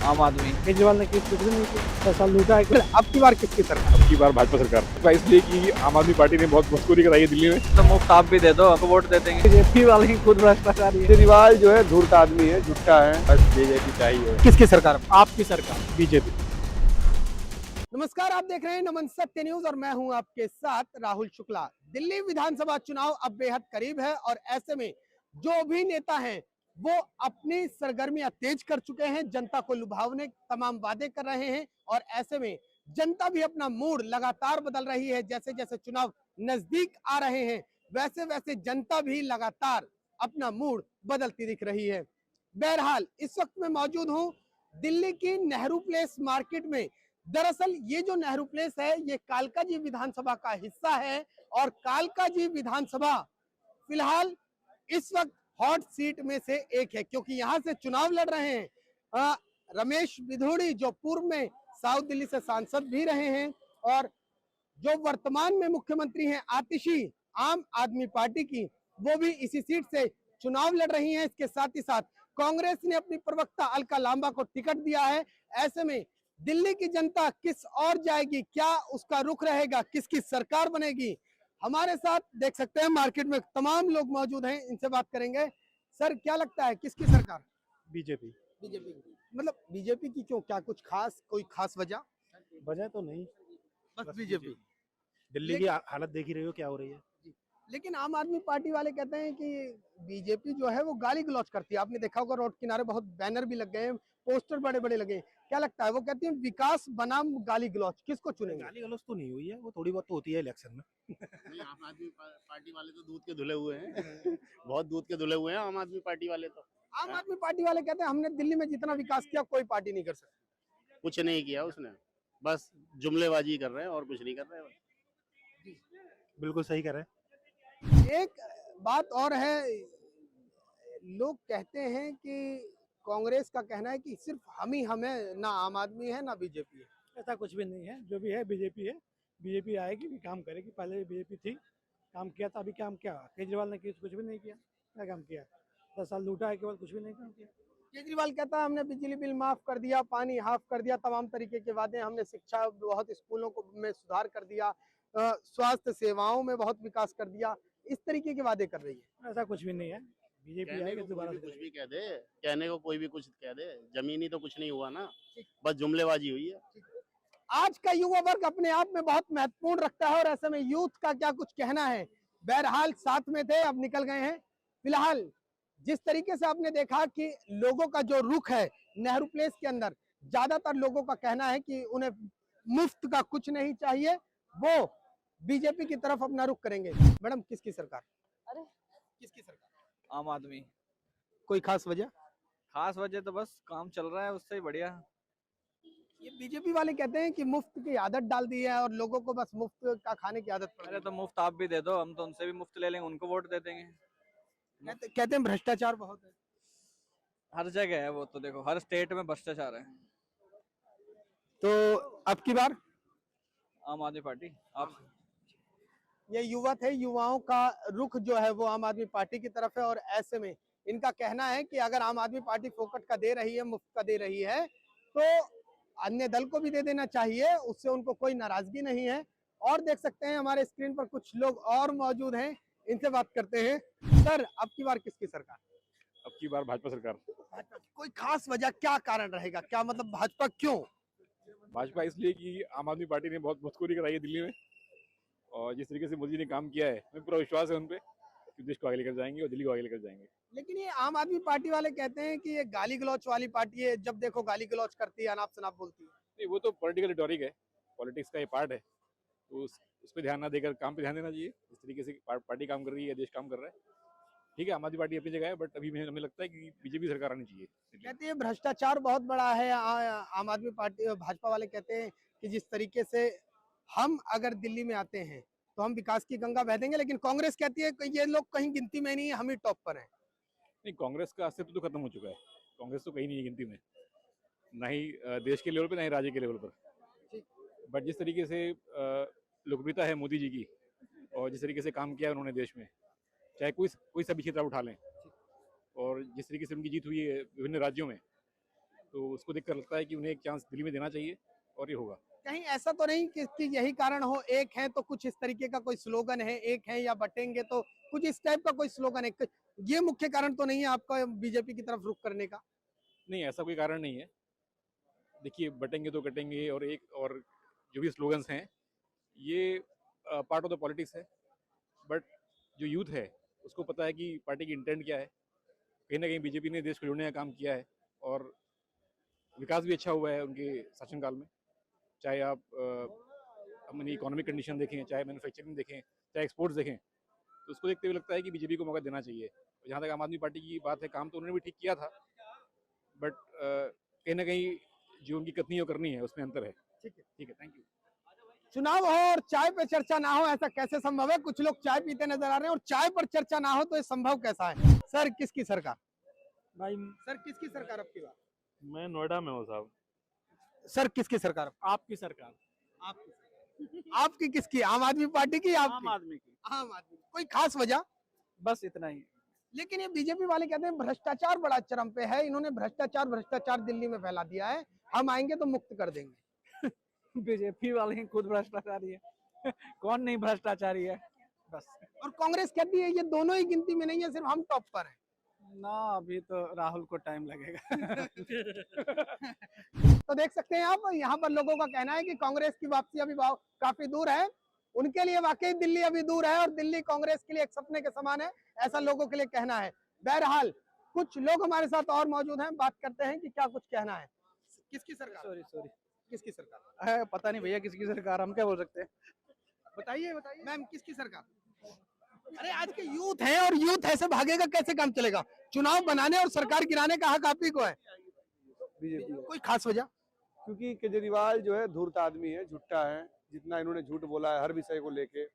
आम आदमी। केजरीवाल ने कुछ भी नहीं किया, पैसा लूटा है। अब की बार किसकी सरकार? अब की बार भाजपा सरकार, इसलिए कि आम आदमी पार्टी ने बहुत मस्कुरी कराई है दिल्ली में। तो मुफ्त आप भी दे दो, आपको वोट दे देंगे। बीजेपी वाले ही खुद भ्रष्टाचारी है। केजरीवाल जो है धूर्त आदमी है, झुट्टा है, बस बीजेपी चाहिए। किसकी सरकार? आपकी सरकार, बीजेपी। नमस्कार, आप देख रहे हैं नमन सत्य न्यूज और मैं हूं आपके साथ राहुल शुक्ला। दिल्ली विधानसभा चुनाव अब बेहद करीब है और ऐसे में जो भी नेता हैं वो अपनी सरगर्मियां तेज कर चुके हैं, जनता को लुभावने तमाम वादे कर रहे हैं और ऐसे में जनता भी अपना मूड लगातार बदल रही है। जैसे जैसे चुनाव नजदीक आ रहे हैं वैसे वैसे जनता भी लगातार अपना मूड बदलती दिख रही है। बहरहाल इस वक्त मैं मौजूद हूं दिल्ली की नेहरू प्लेस मार्केट में। दरअसल ये जो नेहरू प्लेस है ये कालकाजी विधानसभा का हिस्सा है और कालकाजी विधानसभा फिलहाल इस वक्त हॉट सीट में से एक है क्योंकि यहाँ से चुनाव लड़ रहे हैं रमेश बिधूड़ी जो पूर्व में साउथ दिल्ली से सांसद भी रहे हैं और जो वर्तमान में मुख्यमंत्री हैं आतिशी आम आदमी पार्टी की, वो भी इसी सीट से चुनाव लड़ रही हैं। इसके साथ ही साथ कांग्रेस ने अपनी प्रवक्ता अलका लांबा को टिकट दिया है। ऐसे में दिल्ली की जनता किस ओर जाएगी, क्या उसका रुख रहेगा, किसकी सरकार बनेगी, हमारे साथ देख सकते हैं मार्केट में तमाम लोग मौजूद हैं, इनसे बात करेंगे। सर क्या लगता है किसकी सरकार? बीजेपी। बीजेपी। मतलब बीजेपी की क्यों, क्या कुछ खास, कोई खास वजह? वजह तो नहीं, बस बीजेपी। दिल्ली की हालत देख ही रही हो क्या हो रही है। लेकिन आम आदमी पार्टी वाले कहते हैं कि बीजेपी जो है वो गाली गलौज करती है। आपने देखा होगा रोड किनारे बहुत बैनर भी लग गए हैं, पोस्टर बड़े बड़े लगे हैं। क्या लगता है, वो कहती है विकास बनाम गाली गलौज, किसको चुनेंगे? गाली गलौज तो नहीं हुई है, वो थोड़ी बहुत तो होती है इलेक्शन में। नहीं, आम आदमी पार्टी वाले तो दूध के धुले हुए हैं। बहुत दूध के धुले हुए हैं आम आदमी पार्टी वाले तो। आम आदमी पार्टी वाले कहते हैं हमने दिल्ली में जितना विकास किया कोई पार्टी नहीं कर सकती। कुछ नहीं किया उसने, बस जुमलेबाजी कर रहे हैं और कुछ नहीं कर रहे हैं। बिल्कुल सही कह रहे हैं। एक बात और है, लोग कहते हैं कि कांग्रेस का कहना है कि सिर्फ हम ही हमें, ना आम आदमी है ना बीजेपी है। ऐसा कुछ भी नहीं है, जो भी है बीजेपी है। बीजेपी आएगी भी काम करेगी। पहले बीजेपी थी, काम किया था, अभी काम क्या? केजरीवाल ने कुछ भी नहीं किया। क्या काम किया? 10 साल लूटा है केवल, कुछ भी नहीं काम किया। केजरीवाल कहता है हमने बिजली बिल माफ कर दिया, पानी हाफ कर दिया, तमाम तरीके के वादे, हमने शिक्षा बहुत स्कूलों को में सुधार कर दिया, स्वास्थ्य सेवाओं में बहुत विकास कर दिया, इस तरीके के वादे कर रही है। ऐसा कुछ भी नहीं है। बीजेपी कहने आएगी को दोबारा कोई भी से। कुछ भी कह दे, कहने को कोई भी कुछ कह दे, जमीनी तो कुछ नहीं हुआ ना, बस जुमलेबाजी हुई है। आज का युवा वर्ग अपने आप में बहुत महत्वपूर्ण रखता है और ऐसे में यूथ का क्या कुछ कहना है। बहरहाल साथ में थे, अब निकल गए हैं। फिलहाल जिस तरीके से आपने देखा कि लोगों का जो रुख है नेहरू प्लेस के अंदर, ज्यादातर लोगों का कहना है कि उन्हें मुफ्त का कुछ नहीं चाहिए, वो बीजेपी की तरफ अपना रुख करेंगे। मैडम किसकी सरकार? अरे किसकी सरकार? आम आदमी। कोई खास वजह? खास वजह तो बस काम चल रहा है, उससे ही बढ़िया। ये बीजेपी वाले कहते हैं कि मुफ्त की आदत डाल दी है और लोगों को बस मुफ्त का खाने की आदत पड़ अरे गई तो मुफ्त आप भी दे दो, हम तो उनसे भी मुफ्त ले लेंगे, उनको वोट दे देंगे। है। कहते हैं भ्रष्टाचार बहुत है। हर जगह है वो, तो देखो हर स्टेट में भ्रष्टाचार है। तो अब की बार आम आदमी पार्टी। आप ये युवा थे, युवाओं का रुख जो है वो आम आदमी पार्टी की तरफ है और ऐसे में इनका कहना है कि अगर आम आदमी पार्टी फोकट का दे रही है, मुफ्त का दे रही है, तो अन्य दल को भी दे देना चाहिए, उससे उनको कोई नाराजगी नहीं है। और देख सकते हैं हमारे स्क्रीन पर कुछ लोग और मौजूद हैं, इनसे बात करते हैं। सर अब की बार किसकी सरकार? अब की बार भाजपा सरकार, भाजपा की। कोई खास वजह, क्या कारण रहेगा, क्या मतलब भाजपा क्यों? भाजपा इसलिए कि आम आदमी पार्टी ने बहुत मस्कुरी कराई है दिल्ली में, और जिस तरीके से मोदी ने काम किया है हमें पूरा विश्वास है उन पे कि देश को आगे लेकर जाएंगे और दिल्ली को आगे लेकर जाएंगे। लेकिन ये आम आदमी पार्टी वाले कहते हैं कि ये गाली गलौच वाली पार्टी है, जब देखो गाली गलौच करती है, अनाप शनाप बोलती है। नहीं, वो तो पॉलिटिकल रिटोरिक है, पॉलिटिक्स का ये पार्ट है, तो उस पर ध्यान ना देकर काम पे ध्यान देना चाहिए। इस तरीके से पार्टी काम कर रही है, देश काम कर रहा है, ठीक है। आम आदमी पार्टी अपनी जगह है, बट अभी हमें लगता है कि बीजेपी सरकार आनी चाहिए। कहते हैं भ्रष्टाचार बहुत बड़ा है। आम आदमी पार्टी, भाजपा वाले कहते हैं कि जिस तरीके से हम अगर दिल्ली में आते हैं तो हम विकास की गंगा बह देंगे, लेकिन कांग्रेस कहती है कि ये लोग कहीं गिनती में नहीं है, हम ही टॉप पर हैं। नहीं, कांग्रेस का अस्तित्व तो खत्म हो चुका है, कांग्रेस तो कहीं नहीं है गिनती में, ना ही देश के लेवल पे, ना ही राज्य के लेवल पर। बट जिस तरीके से लोकप्रियता है मोदी जी की और जिस तरीके से काम किया है उन्होंने देश में, चाहे कोई सभी क्षेत्र आप उठा लें, और जिस तरीके से उनकी जीत हुई है विभिन्न राज्यों में, तो उसको देखकर लगता है कि उन्हें एक चांस दिल्ली में देना चाहिए और ये होगा। कहीं ऐसा तो नहीं कि यही कारण हो, एक है तो कुछ इस तरीके का कोई स्लोगन है, एक है या बटेंगे तो कुछ इस टाइप का कोई स्लोगन है, ये मुख्य कारण तो नहीं है आपका बीजेपी की तरफ रुख करने का? नहीं, ऐसा कोई कारण नहीं है। देखिए, बटेंगे तो कटेंगे और जो भी स्लोगन्स हैं ये पार्ट ऑफ द पॉलिटिक्स है, बट जो यूथ है उसको पता है कि पार्टी की इंटेंट क्या है। कहीं ना कहीं बीजेपी ने देश को जोड़ने का काम किया है और विकास भी अच्छा हुआ है उनके शासनकाल में। चाहे आप अपनी इकोनॉमिक कंडीशन देखें, चाहे मैन्युफैक्चरिंग देखें, चाहे एक्सपोर्ट्स देखें, तो उसको देखते हुए लगता है कि बीजेपी को मौका देना चाहिए। जहाँ तक आम आदमी पार्टी की बात है, काम तो उन्होंने भी ठीक किया था, बट कहीं ना कहीं जो उनकी कथनी और करनी है उसमें अंतर है। ठीक है, थैंक यू। चुनाव हो और चाय पे चर्चा ना हो, ऐसा कैसे संभव है? कुछ लोग चाय पीते नजर आ रहे हैं और चाय पर चर्चा ना हो, तो ये संभव कैसा है? सर, किसकी सरकार? भाई सर, किसकी सरकार आपकी बात? मैं नोएडा में हूँ साहब। सर, किसकी सरकार? आपकी सरकार। आपकी किसकी? आम आदमी पार्टी की? आम आपकी? आदमी की। आम आदमी। कोई खास वजह? बस इतना ही। लेकिन ये बीजेपी वाले कहते हैं भ्रष्टाचार बड़ा चरम पे है, इन्होंने भ्रष्टाचार दिल्ली में फैला दिया है, हम आएंगे तो मुक्त कर देंगे। बीजेपी वाले ही खुद भ्रष्टाचारी है। कौन नहीं भ्रष्टाचारी है? बस। और कांग्रेस कहती है ये दोनों ही गिनती में नहीं है, सिर्फ हम टॉप पर हैं। ना, अभी तो राहुल को टाइम लगेगा। तो देख सकते हैं आप, यहाँ पर लोगों का कहना है कि कांग्रेस की वापसी अभी काफी दूर है। उनके लिए वाकई दिल्ली अभी दूर है और दिल्ली कांग्रेस के लिए एक सपने के समान है, ऐसा लोगों के लिए कहना है। बहरहाल कुछ लोग हमारे साथ और मौजूद हैं, बात करते हैं कि क्या कुछ कहना है। किसकी सरकार? सॉरी किसकी सरकार? पता नहीं भैया किसकी सरकार, हम क्या बोल सकते हैं। बताइए मैम, किसकी सरकार? अरे आज के यूथ है और यूथ ऐसे भागेगा कैसे काम चलेगा? चुनाव बनाने और सरकार गिराने का हक आप ही को है। बीजेपी कोई खास वजह? क्योंकि केजरीवाल जो है धूर्त आदमी है, झूठा है, जितना इन्होंने झूठ बोला है हर विषय को लेके।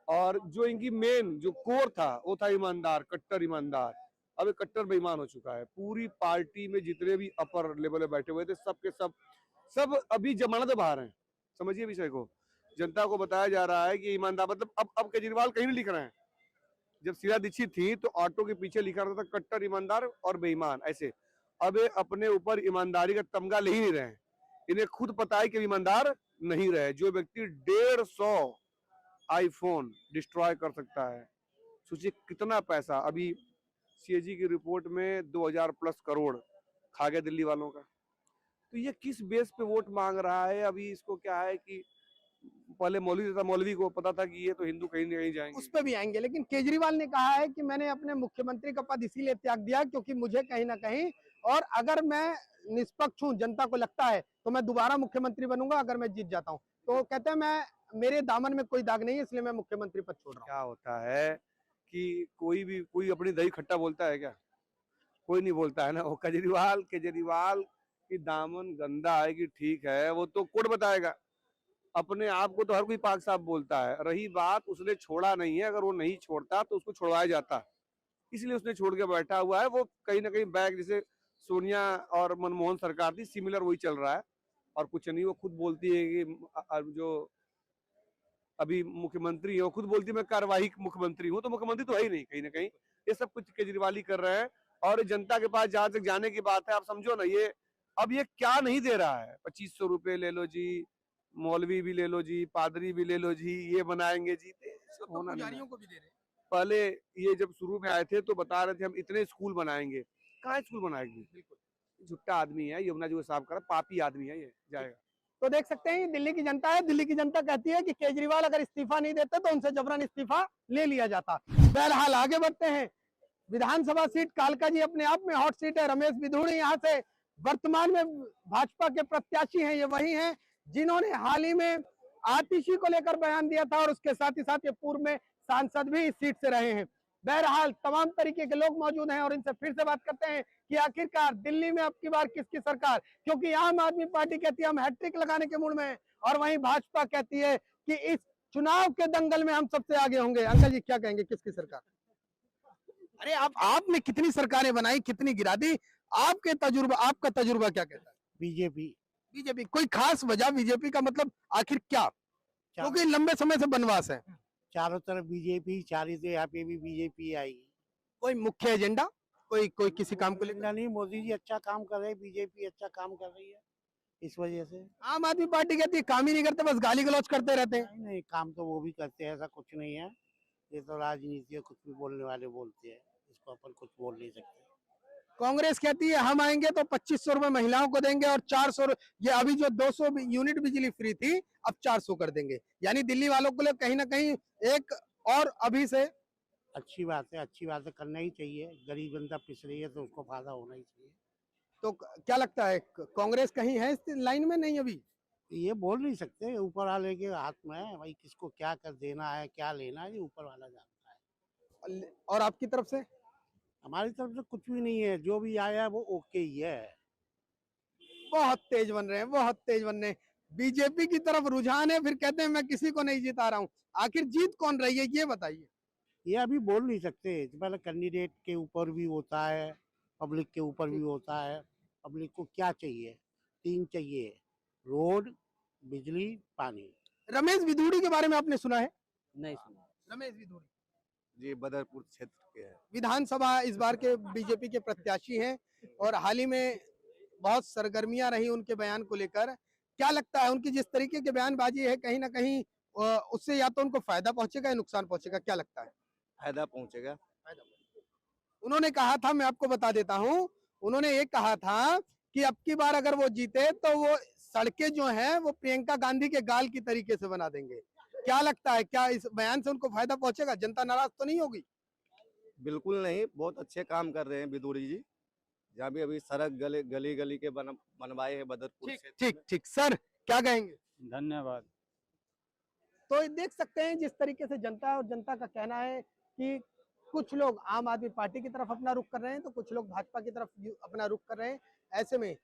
और जो इनकी मेन जो कोर था वो था ईमानदार, कट्टर ईमानदार। अब ये कट्टर बेईमान हो चुका है। पूरी पार्टी में जितने भी अपर लेवल पे बैठे हुए थे सब के सब अभी जमानत बाहर हैं। समझिए विषय को, जनता को बताया जा रहा है कि ईमानदार मतलब अब केजरीवाल कहीं नहीं लिख रहे हैं। जब शीला दीक्षित थी तो ऑटो के पीछे लिखा रहता था कट्टर ईमानदार और बेईमान, ऐसे। अब ये अपने ऊपर ईमानदारी का तमगा ले ही नहीं रहे हैं। इन्हें खुद पता है कि ईमानदार नहीं रहे। जो व्यक्ति 150 आईफोन डिस्ट्रॉय कर सकता है, सोचिए कितना पैसा। अभी सीएजी की रिपोर्ट में 2000 प्लस करोड़ खा गया दिल्ली वालों का। तो ये किस बेस पे वोट मांग रहा है? अभी इसको क्या है कि पहले मौलवी को पता था कि ये तो हिंदू कहीं नहीं जाएंगे। उस पर भी आएंगे, लेकिन केजरीवाल ने कहा है कि मैंने अपने मुख्यमंत्री का पद इसीलिए त्याग दिया क्योंकि मुझे कहीं ना कहीं, और अगर मैं निष्पक्ष हूँ, जनता को लगता है तो मैं दोबारा मुख्यमंत्री बनूंगा अगर मैं जीत जाता हूँ। तो कहते हैं मेरे दामन में कोई दाग नहीं है, इसलिए मैं मुख्यमंत्री पद छोड़ रहा हूँ। क्या होता है कि कोई अपनी दही खट्टा बोलता है क्या? कोई नहीं बोलता है ना। वो केजरीवाल की दामन गंदा है कि ठीक है, वो तो कोर्ट बताएगा। अपने आप को तो हर कोई पाक साफ बोलता है। रही बात उसने छोड़ा नहीं है, अगर वो नहीं छोड़ता तो उसको छोड़वाया जाता, इसलिए उसने छोड़ के बैठा हुआ है। वो कहीं ना कहीं बैग, जैसे सोनिया और मनमोहन सरकार थी, सिमिलर वही चल रहा है। और कुछ नहीं, वो खुद बोलती है कि जो अभी मुख्यमंत्री है वो खुद बोलती है मैं कार्यवाही मुख्यमंत्री हूँ, तो मुख्यमंत्री तो है ही नहीं। कहीं ना कहीं ये सब कुछ केजरीवाल ही कर रहे हैं। और जनता के पास जहां तक जाने की बात है, आप समझो ना, ये अब ये क्या नहीं दे रहा है। 2500 रुपए ले लो जी, मौलवी भी ले लो जी, पादरी भी ले लो जी, ये बनाएंगे जी, तो पुजारियों को भी दे रहे हैं। पहले ये जब शुरू में आए थे तो बता रहे थे हम इतने स्कूल बनाएंगे, कहाँ स्कूल बनाएंगे? झुट्टा आदमी है, यमुना जी को साफ करा, पापी आदमी है, ये जाएगा। तो देख सकते हैं दिल्ली की जनता है, दिल्ली की जनता कहती है कि केजरीवाल अगर इस्तीफा नहीं देते तो उनसे जबरन इस्तीफा ले लिया जाता। बहरहाल आगे बढ़ते हैं। विधानसभा सीट कालका जी अपने आप में हॉट सीट है। रमेश बिधूड़ी यहाँ से वर्तमान में भाजपा के प्रत्याशी हैं। ये वही हैं जिन्होंने हाल ही में आतिशी को लेकर बयान दिया था और उसके साथ ही साथ ये पूर्व में सांसद भी इस सीट से रहे हैं। बहरहाल तमाम तरीके के लोग मौजूद हैं और इनसे फिर से बात करते हैं कि आखिरकार दिल्ली में अब की बार किसकी सरकार, क्योंकि आम आदमी पार्टी कहती है हम हैट्रिक लगाने के मूड में हैं और वहीं भाजपा कहती है कि इस चुनाव के दंगल में हम सबसे आगे होंगे। अंकल जी क्या कहेंगे, किसकी सरकार? अरे आपने कितनी सरकारें बनाई, कितनी गिरा दी, आपका तजुर्बा क्या कहता है? बीजेपी। कोई खास वजह बीजेपी का, मतलब आखिर क्या? क्योंकि लंबे समय से बनवास है, चारों तरफ बीजेपी, चारों यहाँ पे भी बीजेपी आई। कोई मुख्य एजेंडा, कोई कोई किसी काम को लेकर? नहीं, मोदी जी अच्छा काम कर रहे हैं, बीजेपी अच्छा काम कर रही है, इस वजह से। आम आदमी पार्टी कहती है काम ही नहीं करते, बस गाली गलौज करते रहते हैं। नहीं, काम तो वो भी करते हैं, ऐसा कुछ नहीं है। ये तो राजनीति है, कुछ भी बोलने वाले बोलते हैं, इसको अपन कुछ बोल नहीं सकते। कांग्रेस कहती है हम आएंगे तो 2500 रुपए महिलाओं को देंगे और 400, ये अभी जो 200 यूनिट बिजली फ्री थी अब 400 कर देंगे। यानी दिल्ली वालों के लिए कहीं ना कहीं एक और अभी से अच्छी बात है, करना ही चाहिए। गरीब जनता पिस रही है तो उसको फायदा होना ही चाहिए। तो क्या लगता है कांग्रेस कहीं है इस लाइन में? नहीं अभी ये बोल नहीं सकते, ऊपर वाले के हाथ में है भाई, किसको क्या कर देना है, क्या लेना है, ये ऊपर वाला जानता है। और आपकी तरफ से? हमारी तरफ से कुछ भी नहीं है, जो भी आया है वो ओके ही है। बहुत तेज बन रहे हैं, बहुत तेज बन रहे हैं। बीजेपी की तरफ रुझान है, फिर कहते हैं मैं किसी को नहीं जिता रहा हूँ। आखिर जीत कौन रही है ये बताइए। ये अभी बोल नहीं सकते, पहले कैंडिडेट के ऊपर भी होता है, पब्लिक के ऊपर भी होता है। पब्लिक को क्या चाहिए? 3 चाहिए, रोड, बिजली, पानी। रमेश विधुड़ी के बारे में आपने सुना है? नहीं सुना। रमेश विधुड़ी जी बदरपुर क्षेत्र के हैं। विधानसभा इस बार के बीजेपी के प्रत्याशी हैं और हाल ही में बहुत सरगर्मियां रही उनके बयान को लेकर। क्या लगता है उनकी जिस तरीके की बयानबाजी है कहीं ना कहीं उससे या तो उनको फायदा पहुंचेगा या नुकसान पहुंचेगा? क्या लगता है? फायदा पहुंचेगा। उन्होंने कहा था, मैं आपको बता देता हूं, उन्होंने ये कहा था कि अब की बार अगर वो जीते तो वो सड़कें जो हैं वो प्रियंका गांधी के गाल की तरीके से बना देंगे। क्या लगता है, क्या इस बयान से उनको फायदा पहुंचेगा? जनता नाराज तो नहीं होगी? बिल्कुल नहीं, बहुत अच्छे काम कर रहे हैं विदुरी जी। जहाँ भी अभी सड़क गली गली के बनवाए हैं बदरपुर ठीक क्षेत्र ठीक ठीक। सर क्या कहेंगे? धन्यवाद। तो देख सकते हैं जिस तरीके से जनता और जनता का कहना है कि कुछ लोग आम आदमी पार्टी की तरफ अपना रुख कर रहे हैं तो कुछ लोग भाजपा की तरफ अपना रुख कर रहे हैं। ऐसे में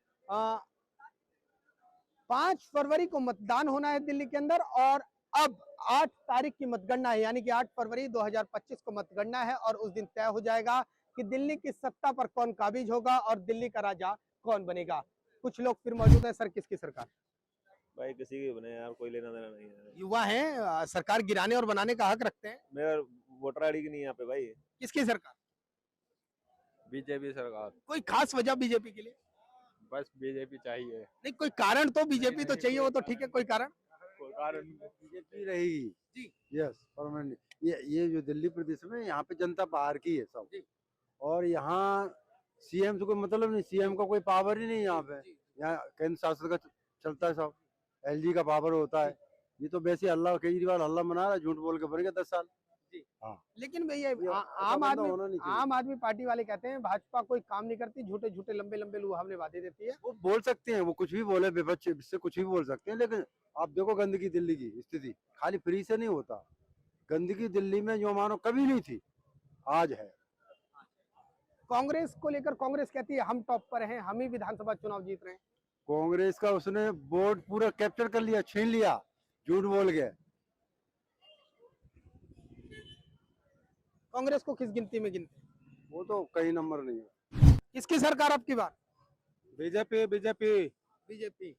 5 फरवरी को मतदान होना है दिल्ली के अंदर और अब 8 तारीख की मतगणना है, यानी कि 8 फरवरी 2025 को मतगणना है और उस दिन तय हो जाएगा कि दिल्ली की सत्ता पर कौन काबिज होगा और दिल्ली का राजा कौन बनेगा। कुछ लोग फिर मौजूद है। सर किसकी सरकार? भाई किसी के बने यार, कोई लेना देना नहीं है। युवा हैं, सरकार गिराने और बनाने का हक रखते हैं। मेरा वोटर आईडी की नहीं है यहाँ पे भाई। किसकी सरकार? बीजेपी सरकार। कोई खास वजह बीजेपी के लिए? बस बीजेपी चाहिए। नहीं, कोई कारण तो बीजेपी तो चाहिए, वो तो ठीक है, कोई कारण? कोई कारण बीजेपी रहेगी जी। Yes permanent. ये जो दिल्ली प्रदेश में यहाँ पे जनता बाहर की है सब जी। और यहाँ सीएम से कोई मतलब नहीं, सीएम का कोई पावर ही नहीं यहाँ पे। यहाँ केंद्र शासन का चलता है सब, एलजी का पावर होता है। ये तो वैसे हल्ला, केजरीवाल हल्ला मना रहा है, झूठ बोल के बन गया 10 साल। लेकिन भैया ये आम ऐसा बंदा होना नहीं चाहिए। आम आदमी पार्टी वाले कहते हैं भाजपा कोई काम नहीं करती, झूठे झूठे लंबे लंबे लुहावने वादे देती है। वो बोल सकते हैं, वो कुछ भी बोले, विपक्ष इससे कुछ भी बोल सकते हैं, लेकिन आप देखो गंदगी दिल्ली की स्थिति खाली फ्री से नहीं होता। गंदगी दिल्ली में जो मानो कभी नहीं थी, आज है। कांग्रेस को लेकर कांग्रेस कहती है हम टॉप पर हैं, हम ही विधानसभा चुनाव जीत रहे हैं। कांग्रेस का उसने वोट पूरा कैप्चर कर लिया, छीन लिया, झूठ बोल गए। कांग्रेस को किस गिनती में गिनते हैं? वो तो कहीं नंबर नहीं है। किसकी सरकार अब की बार? BJP BJP BJP.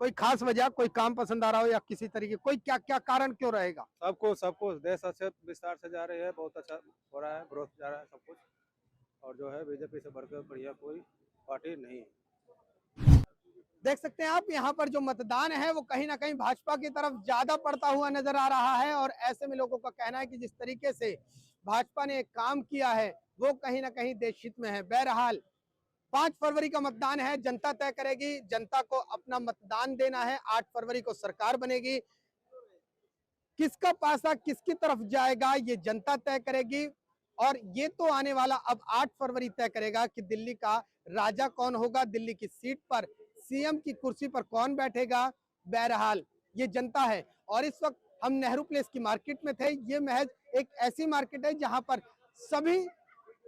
कोई खास वजह, कोई काम पसंद आ रहा हो या किसी तरीके, कोई क्या क्या कारण क्यों रहेगा? सबको देश अच्छे विस्तार से जा रही है, बहुत अच्छा हो रहा है, ग्रोथ जा रहा है सब कुछ। और जो है बीजेपी से बढ़कर बढ़िया कोई पार्टी नहीं है। देख सकते हैं आप, यहाँ पर जो मतदान है वो कहीं ना कहीं भाजपा की तरफ ज्यादा पड़ता हुआ नजर आ रहा है और ऐसे में लोगों का कहना है कि जिस तरीके से भाजपा ने काम किया है वो कहीं ना कहीं देश हित में है। बहरहाल 5 फरवरी का मतदान है, जनता तय करेगी, जनता को अपना मतदान देना है। 8 फरवरी को सरकार बनेगी, किसका पासा किसकी तरफ जाएगा ये जनता तय करेगी और ये तो आने वाला अब 8 फरवरी तय करेगा कि दिल्ली का राजा कौन होगा, दिल्ली की सीट पर सीएम की कुर्सी पर कौन बैठेगा। बहरहाल ये जनता है और इस वक्त हम नेहरू प्लेस की मार्केट में थे। ये महज एक ऐसी मार्केट है जहां पर सभी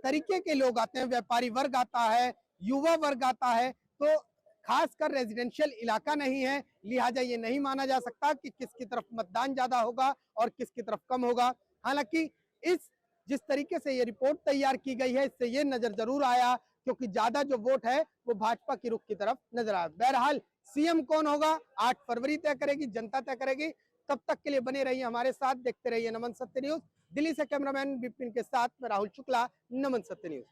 तरीके के लोग आते हैं, व्यापारी वर्ग आता है, युवा वर्ग आता है, तो खासकर रेजिडेंशियल इलाका नहीं है, लिहाजा ये नहीं माना जा सकता कि किसकी तरफ मतदान ज्यादा होगा और किसकी तरफ कम होगा। हालांकि इस जिस तरीके से ये रिपोर्ट तैयार की गई है इससे ये नजर जरूर आया क्योंकि ज्यादा जो वोट है वो भाजपा की रुख की तरफ नजर आया। बहरहाल सीएम कौन होगा 8 फरवरी तय करेगी, जनता तय करेगी। तब तक के लिए बने रहिए हमारे साथ, देखते रहिए नमन सत्य न्यूज। दिल्ली से कैमरामैन विपिन के साथ मैं राहुल शुक्ला, नमन सत्य न्यूज।